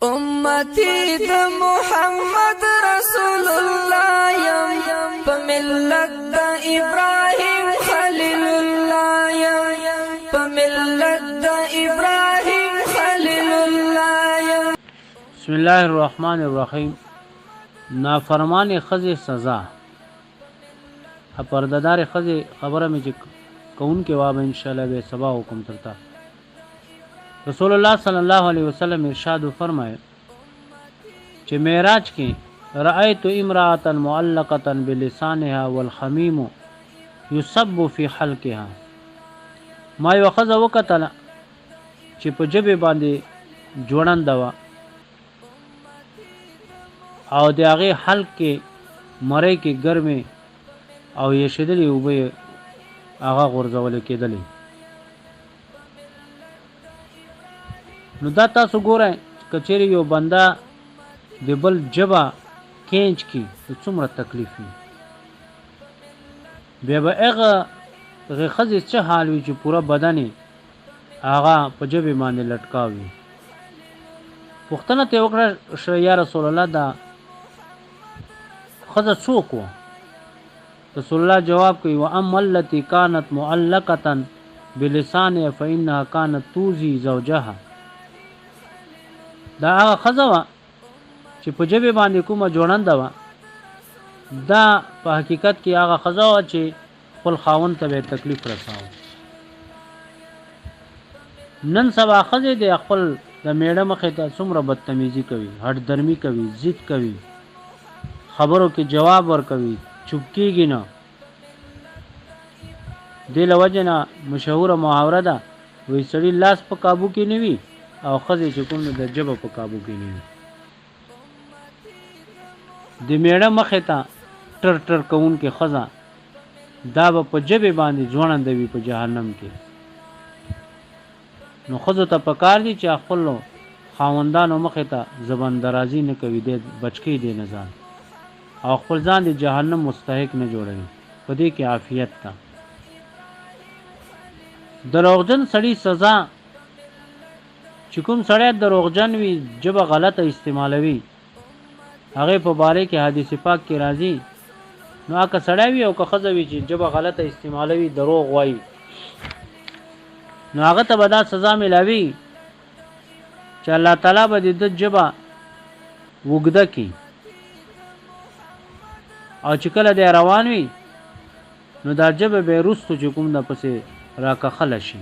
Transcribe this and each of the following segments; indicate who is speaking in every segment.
Speaker 1: امتی د محمد رسول الله یم په ملت د ابراهیم خلیل الله یم په ملت د ابراهیم خلیل الله یم.
Speaker 2: بسم الله الرحمن الرحیم. نافرمان خزه سزا. پردهدار خزه خبره می چې کون کې واب ان شاء الله به سبا حکم ترتا. رسول الله صلی الله علیه وسلم ارشاد فرمائے چې معراج کې رأيت امرأة معلقة بلسانها والخميم يصب في حلقها. ما یو خزه وکتل چې په جبه باندې جوړند وا او د هغه حلق کې مړی کې ګرمه او یې شدلی وبې هغه غورځول کېدلی. نو دا تاسو ګورئ کچېری یو بندا د بل جبا کینچ کی څومره تکلیف وي بیا به هغه خزې څه حال وي چې پوره بدن هغه په جبې باندې لټکاوي. پوښتنه ته وکړه شو یا رسول الله دا خزه څوک و؟ رسول الله جواب کوي واما التي كانت معلقه بلسانها فانها كانت توزي زوجها. دا هغه خزه وا چې په جبه باندې کومه جوړند وا دا په حقیقت کې هغه خزه وا چې خپل خاوند ته تکلیف رساو. نن سبا خزه د خپل د میړه مخې ته څومره بدتمیزي کوي، هټ درمی کوي، ضد کوي، خبرو کې جواب ور کوي، چوپ کېږي نه. دې له وجې نه مشهوره محاوره ده وایي سړي لاس په کابو کې نه وي او ښځې چې کوم د ژبه په کابو کې نه وي. د میړه مخې ته ټر ټر کوونکې ښځه دا به په ژبې باندې ځوړنده وي په جهنم کې. نو ښځو ته پکار دي چې خپلو خاوندانو مخې ته زبان درازي نه کوي، دی بچکی دی نه ځان او خپل ځان د جهنم مستحق نه جوړوي. په دې کې عافیت ده. دروغجن سړي سزا چې کوم سړی دروغجن وي ژبه غلطه استعمالوي هغه په باره کې حدیث پاک کې راځي. نو هغه سړی وي او که ښځه وي چې ژبه غلطه استعمالوي دروغ وایي نو هغه ته به دا سزا ملاوي چې الله تعالی به د ژبه وګده کړي او چې کله دی روان وي نو دا ژبه به وروستو چې کوم د پسې راکخله شي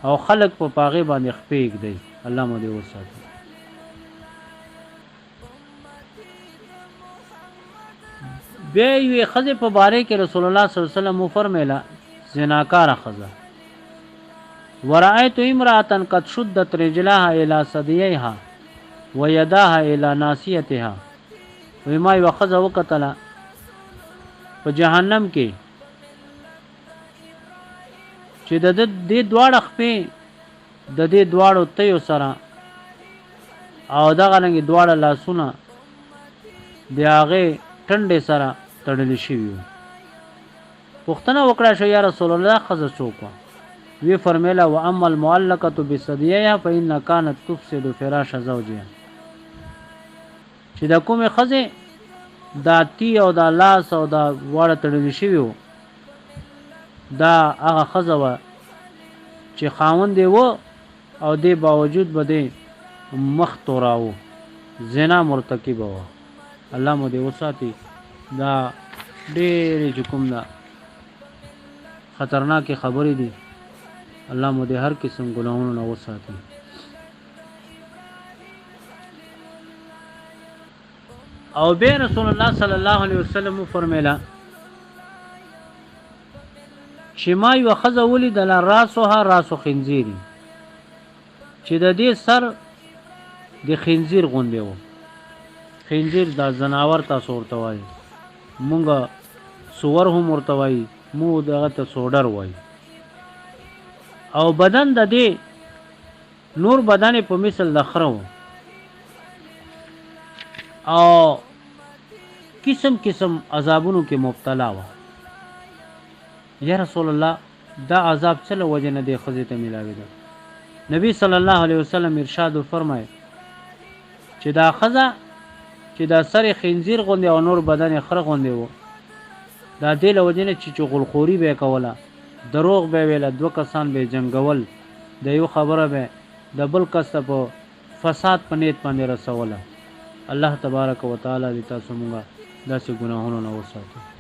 Speaker 2: او خلق په پاغه باندې خپې کړي. الله مو دې وساتي. بیا یې خزه په باره کې رسول الله صلی الله علیه وسلم فرمایله زناکار خزه ورأيت امرأة قد شدت رجلها الى صديها ويداها الى ناصيتها. وما یو خزه وکتله په جهنم کې چې د دې دواړه خپې د دې دواړو تیو سره او دغه رنګ دواړه لاسونه د هغې ټنډې سره تړلی شوي وو. پوښتنه وکړه شو یا رسول الله ښځه څوک وه؟ وی فرمیله واما المعلقة بصدیها فإنها كانت تفسد فراش زوجها. چې د کومې ښځې دا تی او دا لاس او دا واړه تړلی شوي وو دا هغه ښځه وه چې خاوند یې و او دې باوجود به دې مخ توراوه، زنا مرتکبه وه. الله مو دې وساتي. دا ډېرې چې کوم ده خطرناکې خبرې دي. الله مو دې هر قسم ګناهونو نه وساتي. او بیا رسول الله صلی الله علیه وسلم فرمیله چې ما یو ښځه ولیدله راسها راسو خنزیري چې د دې سر د خنزیر غوندې و. خنزیر دا ځناور تاسو ورته وایي، مونږ سور هم ورته وایي، مونږ دغه ته سوډر وایي. او بدن د دې نور بدن په مثل د خره و او قسم قسم عذابونو کې مبتلا و. یا رسول الله دا عذاب څه له وجه نه دی ښځې ته میلاوېده؟ نبی صلی الله علیه وسلم ارشاد فرمایي چې دا ښځه چې دا سر خنزیر غوندې او نور بدن یې خره غوندې و دا دې له وجې نه چې چغلخوري به یې کوله دروغ به یې ویله 2 کسان به یې جنګول د یو خبره به د بل کس ته په فساد په نیت باندې رسوله الله تبارک وتعالی دې تاسو مونږه داسې ګناهونو نه وساتي